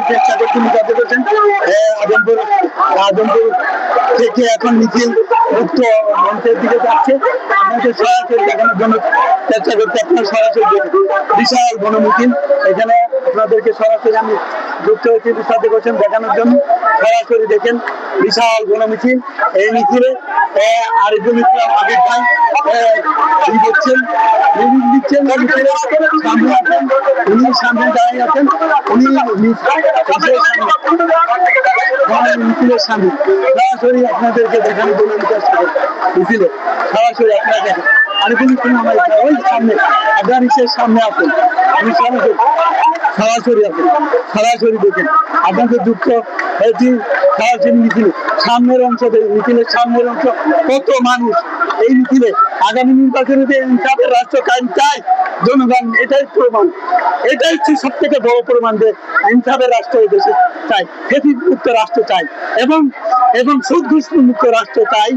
চেষ্টা করছেন যাতে করছেন আদমপুর আদমপুর থেকে এখন মিছিল মুক্ত মঞ্চের দিকে যাচ্ছে। আপনাদের সরাসরি দেখানোর জন্য চেষ্টা করছি, আপনার সরাসরি বিশাল গণমিছিল এখানে আপনাদেরকে সরাসরি আমি যুক্ত হয়েছি সাথে করছেন দেখানোর জন্য। সরাসরি দেখেন বিশাল গণমিছিল। এই মিছিলে আরিফুল ইসলাম আবিদ ভাই কি করছেন দিচ্ছেন মিছিলের সামনে আছেন, উনি সামনে দাঁড়িয়ে আছেন, উনি মিছিলের সামনে সরাসরি আপনাদেরকে দেখানোর জন্য চেষ্টা করছি মিছিলে সরাসরি আপনারা দেখেন আরিফুল ইসলাম আমার ওই সামনে আপনার ইসের সামনে আছেন, আমি সরাসরি আছেন সরাসরি দেখেন আপনাদের যুক্ত হয়েছি সরাসরি মিছিলে সামনের অংশ মিছিলের সামনের অংশ কত মানুষ এই মিছিলে আগামী নির্বাচনে যে ইনসাফের রাষ্ট্র কায়েম চায় জনগণ, এটাই প্রমাণ, এটাই হচ্ছে সব থেকে বড় প্রমাণ যে ইনসাফের রাষ্ট্র এই দেশে চাই, ফ্যাসিস্ট মুক্ত রাষ্ট্র চাই এবং এবং সুদ ঘুষ মুক্ত রাষ্ট্র চাই,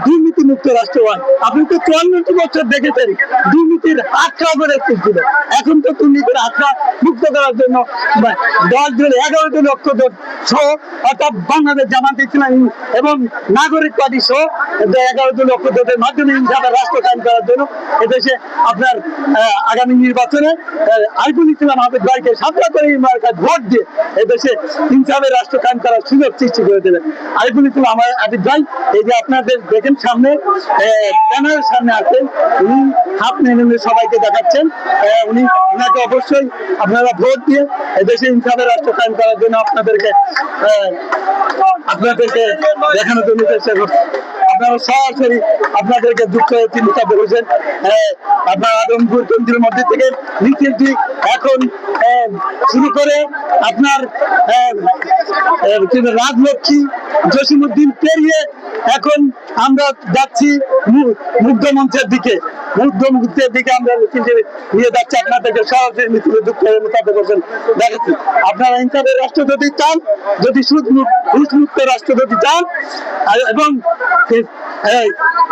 দুর্নীতি মুক্ত রাষ্ট্র হয়। আপনি তো 54 বছর দেখেছেন দুর্নীতির আখড়া করে ছিল, এখন তো দুর্নীতির আখড়া মুক্ত করার জন্য 10 জন 11 লক্ষ সহ অর্থাৎ বাংলাদেশ জামাত ইসলামী এবং নাগরিক পার্টি সহ 11 লক্ষ ভোটের মাধ্যমে ইনসাফের রাষ্ট্র কায়েম করার জন্য এদেশে আপনার আগামী নির্বাচনে আরিফুল ইসলাম আবিদ ভাইকে সাতটা করে ভোট দিয়ে এদেশে ইনসাফের রাষ্ট্র কায়েম করার সুযোগ সৃষ্টি করে দেবেন। আরিফুল ইসলাম আবিদ ভাই এই যে আপনাদের দেখেন সামনে প্যানেলের সামনে আছেন, উনি হাত মেনে সবাইকে দেখাচ্ছেন, উনি ওনাকে অবশ্যই আপনারা ভোট দিয়ে এদেশে ইনসাফের রাষ্ট্র কায়েম করার জন্য আপনাদেরকে দেখানোর জন্য চেষ্টা করছেন। আপনারা সরাসরি আপনাদেরকে যুক্ত হয়েছি মিছিল বলেছেন আপনার আদমপুর কেন্দ্রের মধ্যে থেকে মিছিলটি এখন শুরু করে আপনার রাজলক্ষ্মী জসিমউদ্দিন পেরিয়ে এখন আমরা যাচ্ছি মুগ্ধ মঞ্চের দিকে, মুগ্ধ মঞ্চের দিকে আমরা মিছিলটি নিয়ে যাচ্ছি। আপনাদেরকে সরাসরি মিছিলে যুক্ত হয়ে মোতাবেক করছেন দেখাচ্ছি। আপনারা ইনসাফের রাষ্ট্র যদি চান, যদি ঘুষ মুক্ত রাষ্ট্র যদি চান এবং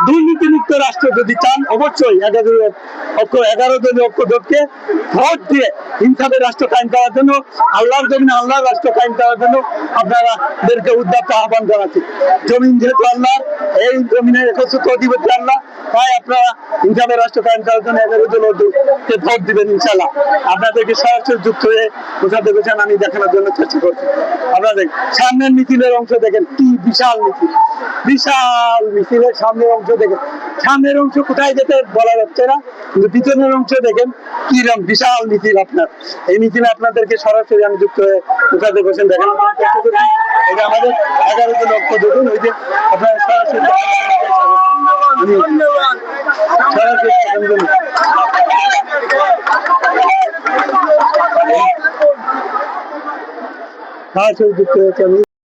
দুর্নীতি মুক্ত রাষ্ট্র যদি চান, অবশ্যই 11 দলীয় ঐক্যজোটকে ভোট দিয়ে ইনসাফের রাষ্ট্র কায়েম করার জন্য, আল্লাহর জমিনে আল্লাহর রাষ্ট্র কায়েম করার জন্য আপনাদেরকে উদ্যত আহ্বান জানাচ্ছি। জমিন যেহেতু আল্লাহর, এই জমিনের একচ্ছত্র অধিপতি আল্লাহ, তাই আপনারা ইনসাফের রাষ্ট্র কায়েম করার জন্য 11 দলীয়কে ভোট দিবেন ইনশাআল্লাহ। আপনাদেরকে সরাসরি যুক্ত হয়ে বোঝাতে পেরেছেন আমি দেখানোর জন্য চেষ্টা করছি। আপনাদের সামনের মিছিলের অংশ দেখেন কি বিশাল মিছিল, বিশাল মিছিলের সামনের অংশ দেখেন, সামনের অংশ কোথায় যেতে বলা যাচ্ছে না, কিন্তু পিছনের অংশ দেখেন কিরকম বিশাল মিছিল। আপনার এই মিছিলে আপনাদেরকে সরাসরি আমি যুক্ত হয়ে বোঝাতে পেরেছেন দেখানোর জন্য চেষ্টা করছি। এটা আমাদের 11 লক্ষ দেখুন, ওই যে আপনারা সরাসরি সরাসরি যুক্ত হয়েছে আমি।